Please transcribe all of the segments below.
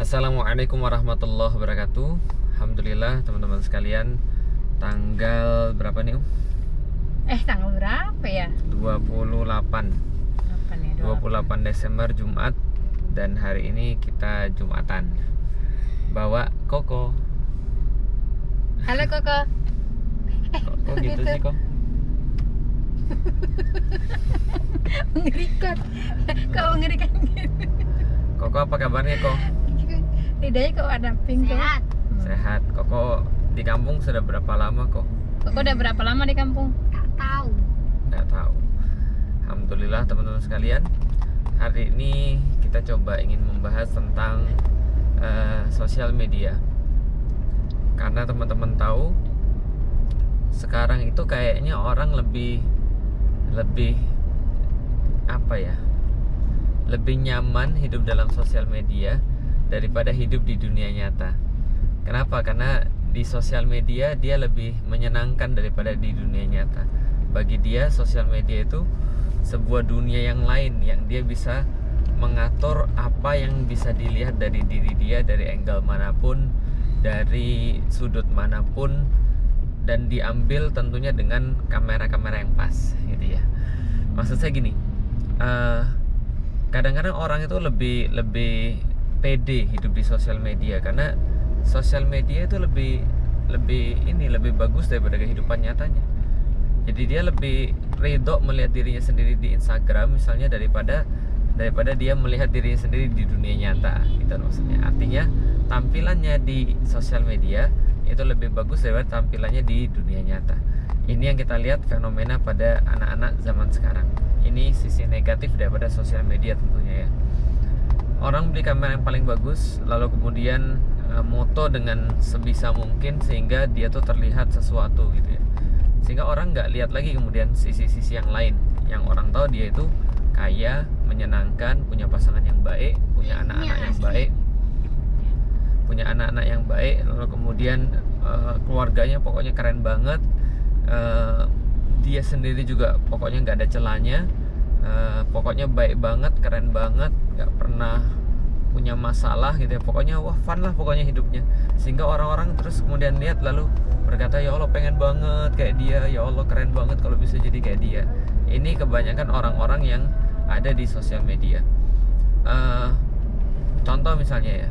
Assalamualaikum warahmatullahi wabarakatuh. Alhamdulillah teman-teman sekalian, tanggal berapa nih? Tanggal berapa ya? 28 Apa nih? 28 Desember Jumat. Dan hari ini kita Jumatan. Bawa Koko. Halo Koko. Kok gitu sih kok? Mengerikan. Kok mengerikan gitu? Koko apa kabarnya kok? Lidahnya kok ada pink tuh. Sehat. Sehat. Koko di kampung sudah berapa lama kok? Koko udah berapa lama di kampung? Tak tahu. Nggak tahu. Alhamdulillah teman-teman sekalian, hari ini kita coba ingin membahas tentang sosial media. Karena teman-teman tahu sekarang itu kayaknya orang lebih apa ya? Lebih nyaman hidup dalam sosial media daripada hidup di dunia nyata. Kenapa? Karena di sosial media dia lebih menyenangkan daripada di dunia nyata. Bagi dia sosial media itu sebuah dunia yang lain yang dia bisa mengatur apa yang bisa dilihat dari diri dia dari angle manapun, dari sudut manapun, dan diambil tentunya dengan kamera-kamera yang pas gitu ya. Maksud saya gini, kadang-kadang orang itu lebih pede hidup di sosial media karena sosial media itu lebih bagus daripada kehidupan nyatanya. Jadi dia lebih ridho melihat dirinya sendiri di Instagram misalnya daripada dia melihat dirinya sendiri di dunia nyata gitu maksudnya. Artinya tampilannya di sosial media itu lebih bagus daripada tampilannya di dunia nyata. Ini yang kita lihat fenomena pada anak-anak zaman sekarang. Ini sisi negatif daripada sosial media tentunya ya. Orang beli kamera yang paling bagus, lalu kemudian moto dengan sebisa mungkin sehingga dia tuh terlihat sesuatu gitu ya. Sehingga orang nggak lihat lagi kemudian sisi-sisi yang lain. Yang orang tahu dia itu kaya, menyenangkan, punya pasangan yang baik, punya anak-anak yang baik, lalu kemudian keluarganya pokoknya keren banget. Dia sendiri juga pokoknya nggak ada celahnya. Pokoknya baik banget, keren banget, nggak pernah punya masalah gitu ya. Pokoknya wah fun lah pokoknya hidupnya. Sehingga orang-orang terus kemudian lihat lalu berkata, ya Allah pengen banget kayak dia, ya Allah keren banget kalau bisa jadi kayak dia. Ini kebanyakan orang-orang yang ada di sosial media. Contoh misalnya ya,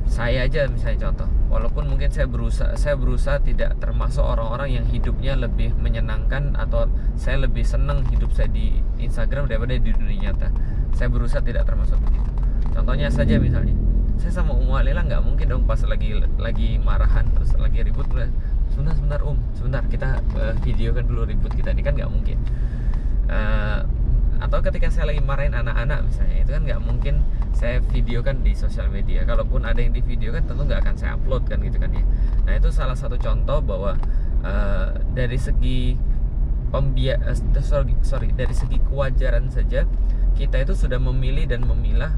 saya aja misalnya contoh, walaupun mungkin saya berusaha tidak termasuk orang-orang yang hidupnya lebih menyenangkan atau saya lebih senang hidup saya di Instagram daripada di dunia nyata. Saya berusaha tidak termasuk begitu. Contohnya saja misalnya, saya sama Lila nggak mungkin dong pas lagi marahan terus lagi ribut, sebentar sebentar kita video kan dulu ribut kita ini, kan nggak mungkin. Atau ketika saya lagi marahin anak-anak misalnya, itu kan nggak mungkin saya videokan di sosial media. Kalaupun ada yang di video kan tentu nggak akan saya upload kan gitu kan ya. Nah itu salah satu contoh bahwa dari segi dari segi kewajaran saja kita itu sudah memilih dan memilah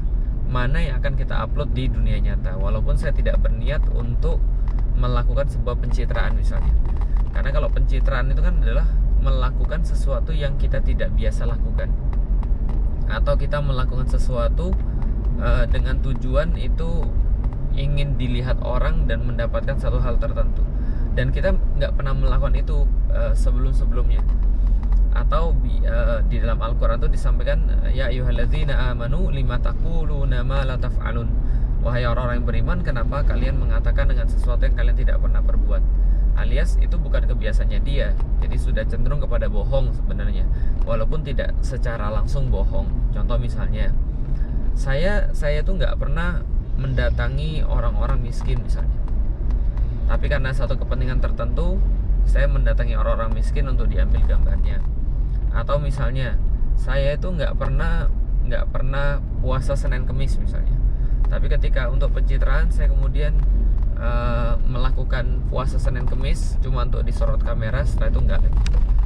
mana yang akan kita upload di dunia nyata. Walaupun saya tidak berniat untuk melakukan sebuah pencitraan misalnya. Karena kalau pencitraan itu kan adalah melakukan sesuatu yang kita tidak biasa lakukan, atau kita melakukan sesuatu dengan tujuan itu ingin dilihat orang dan mendapatkan satu hal tertentu, dan kita nggak pernah melakukan itu sebelum-sebelumnya. Atau di dalam Al-Quran itu disampaikan, ya ayyuhalladzina amanu lima taquluna ma la taf'alun. Wahai orang-orang yang beriman, kenapa kalian mengatakan dengan sesuatu yang kalian tidak pernah perbuat? Alias itu bukan kebiasaannya dia, jadi sudah cenderung kepada bohong sebenarnya, walaupun tidak secara langsung bohong. Contoh misalnya, saya tuh nggak pernah mendatangi orang-orang miskin misalnya, tapi karena satu kepentingan tertentu saya mendatangi orang-orang miskin untuk diambil gambarnya. Atau misalnya saya itu nggak pernah puasa Senin Kemis misalnya, tapi ketika untuk pencitraan saya kemudian melakukan puasa Senin Kemis cuma untuk disorot kamera, setelah itu enggak.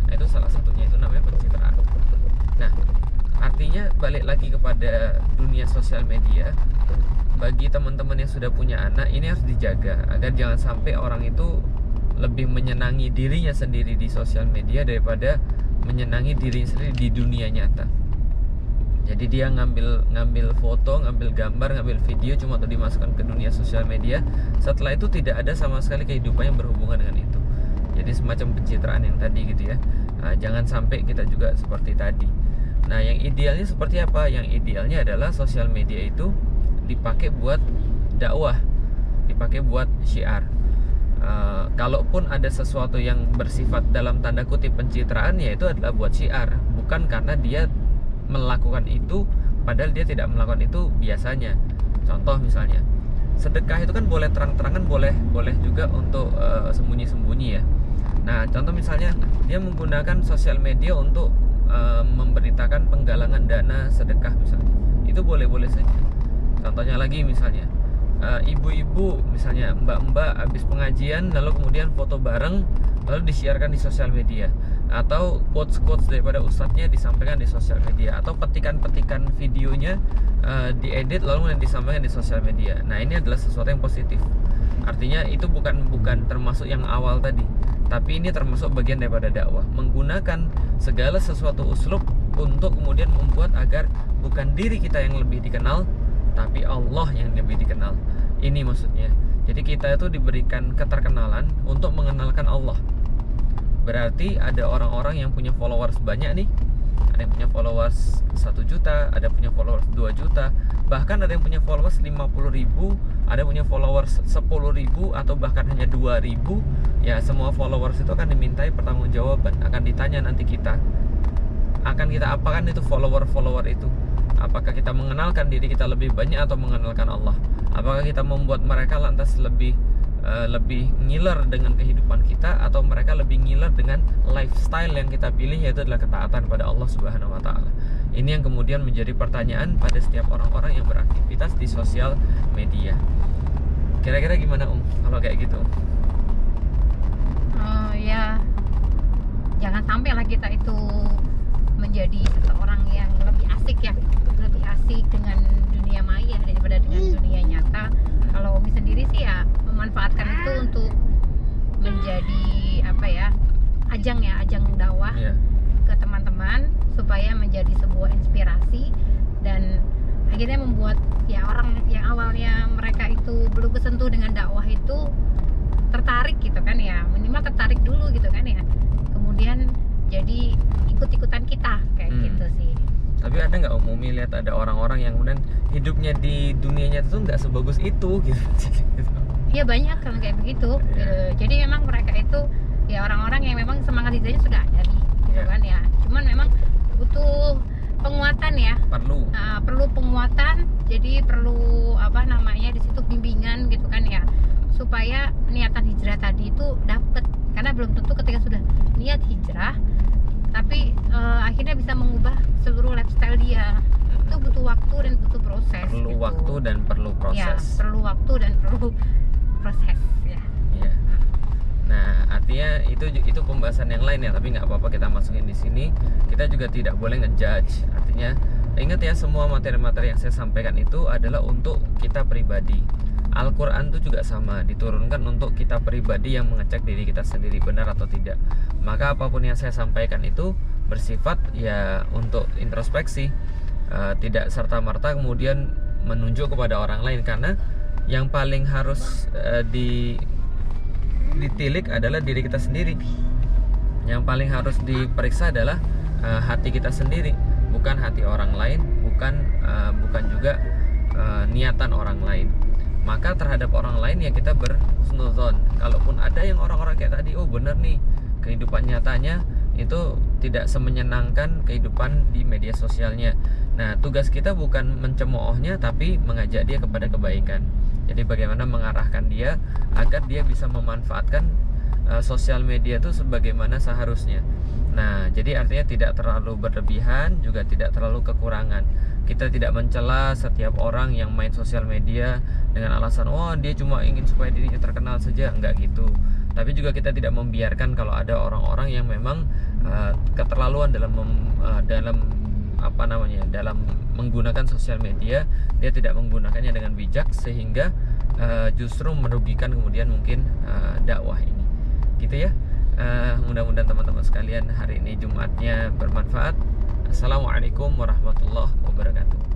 Nah itu salah satunya, itu namanya pencitraan. Nah artinya balik lagi kepada dunia sosial media, bagi teman-teman yang sudah punya anak ini harus dijaga agar jangan sampai orang itu lebih menyenangi dirinya sendiri di sosial media daripada menyenangi dirinya sendiri di dunia nyata. Jadi dia ngambil foto, ngambil gambar, ngambil video cuma untuk dimasukkan ke dunia sosial media. Setelah itu tidak ada sama sekali kehidupan yang berhubungan dengan itu. Jadi semacam pencitraan yang tadi gitu ya. Nah, jangan sampai kita juga seperti tadi. Nah, yang idealnya seperti apa? Yang idealnya adalah sosial media itu dipakai buat dakwah, dipakai buat syiar. Kalaupun ada sesuatu yang bersifat dalam tanda kutip pencitraan, ya itu adalah buat syiar, bukan karena dia melakukan itu padahal dia tidak melakukan itu biasanya. Contoh misalnya sedekah itu kan boleh terang-terangan, boleh juga untuk sembunyi-sembunyi ya. Nah, contoh misalnya dia menggunakan sosial media untuk memberitakan penggalangan dana sedekah misalnya, itu boleh-boleh saja. Contohnya lagi misalnya ibu-ibu, misalnya mbak-mbak habis pengajian lalu kemudian foto bareng lalu disiarkan di sosial media, atau quotes-quotes daripada ustadznya disampaikan di sosial media, atau petikan-petikan videonya diedit lalu kemudian disampaikan di sosial media. Nah, ini adalah sesuatu yang positif. Artinya itu bukan termasuk yang awal tadi, tapi ini termasuk bagian daripada dakwah, menggunakan segala sesuatu uslub untuk kemudian membuat agar bukan diri kita yang lebih dikenal, tapi Allah yang lebih dikenal. Ini maksudnya. Jadi kita itu diberikan keterkenalan untuk mengenalkan Allah. Berarti ada orang-orang yang punya followers banyak nih. Ada yang punya followers 1 juta, ada yang punya followers 2 juta, bahkan ada yang punya followers 50.000, ada yang punya followers 10.000, atau bahkan hanya 2.000. Ya, semua followers itu akan dimintai pertanggungjawaban, akan ditanya nanti kita. Akan kita apakan itu follower-follower itu? Apakah kita mengenalkan diri kita lebih banyak atau mengenalkan Allah? Apakah kita membuat mereka lantas lebih ngiler dengan kehidupan kita, atau mereka lebih ngiler dengan lifestyle yang kita pilih, yaitu adalah ketaatan pada Allah Subhanahu wa taala. Ini yang kemudian menjadi pertanyaan pada setiap orang-orang yang beraktivitas di sosial media. Kira-kira gimana kalau kayak gitu? Oh ya, jangan sampai lah kita itu menjadi seseorang yang lebih asik ya, lebih asik dengan dunia maya daripada dengan dunia nyata. Kalau Umi sendiri sih ya memanfaatkan itu untuk menjadi ajang dakwah ke teman-teman, supaya menjadi sebuah inspirasi, dan akhirnya membuat ya orang yang awalnya mereka itu belum kesentuh dengan dakwah itu tertarik gitu kan ya, minimal tertarik dulu gitu kan ya, kemudian jadi ikut-ikutan kita kayak gitu sih. Tapi ada nggak Umi lihat ada orang-orang yang kemudian hidupnya di dunianya itu nggak sebagus itu gitu? Iya, banyak kan kayak begitu. Gitu. Jadi memang mereka itu ya orang-orang yang memang semangat hidupnya sudah ada nih, gitu kan ya. Cuman memang butuh penguatan ya. Perlu penguatan. Jadi perlu di situ bimbingan gitu kan ya, supaya niatan hijrah tadi itu dapet. Karena belum tentu ketika sudah niat hijrah, tapi akhirnya bisa mengubah seluruh lifestyle dia. Itu butuh waktu dan butuh proses. Perlu gitu. waktu dan perlu proses. Ya, perlu waktu dan perlu proses ya. Iya. Nah, artinya itu pembahasan yang lain ya, tapi nggak apa-apa kita masukin di sini. Kita juga tidak boleh ngejudge. Artinya ingat ya, semua materi-materi yang saya sampaikan itu adalah untuk kita pribadi. Al-Quran itu juga sama, diturunkan untuk kita pribadi yang mengecek diri kita sendiri benar atau tidak. Maka apapun yang saya sampaikan itu bersifat ya untuk introspeksi, tidak serta-merta kemudian menunjuk kepada orang lain, karena yang paling harus ditilik adalah diri kita sendiri. Yang paling harus diperiksa adalah hati kita sendiri, bukan hati orang lain, bukan juga niatan orang lain. Maka terhadap orang lain ya kita berhusnuzon. Kalaupun ada yang orang-orang kayak tadi, oh bener nih, kehidupan nyatanya itu tidak semenyenangkan kehidupan di media sosialnya. Nah, tugas kita bukan mencemoohnya, tapi mengajak dia kepada kebaikan. Jadi bagaimana mengarahkan dia agar dia bisa memanfaatkan sosial media itu sebagaimana seharusnya. Nah, jadi artinya tidak terlalu berlebihan, juga tidak terlalu kekurangan. Kita tidak mencela setiap orang yang main sosial media dengan alasan dia cuma ingin supaya dirinya terkenal saja, enggak gitu. Tapi juga kita tidak membiarkan kalau ada orang-orang yang memang keterlaluan dalam menggunakan sosial media. Dia tidak menggunakannya dengan bijak, sehingga justru merugikan kemudian mungkin dakwah ini. Gitu ya. Mudah-mudahan teman-teman sekalian hari ini Jumatnya bermanfaat. Assalamualaikum warahmatullahi wabarakatuh. wabarakatuh.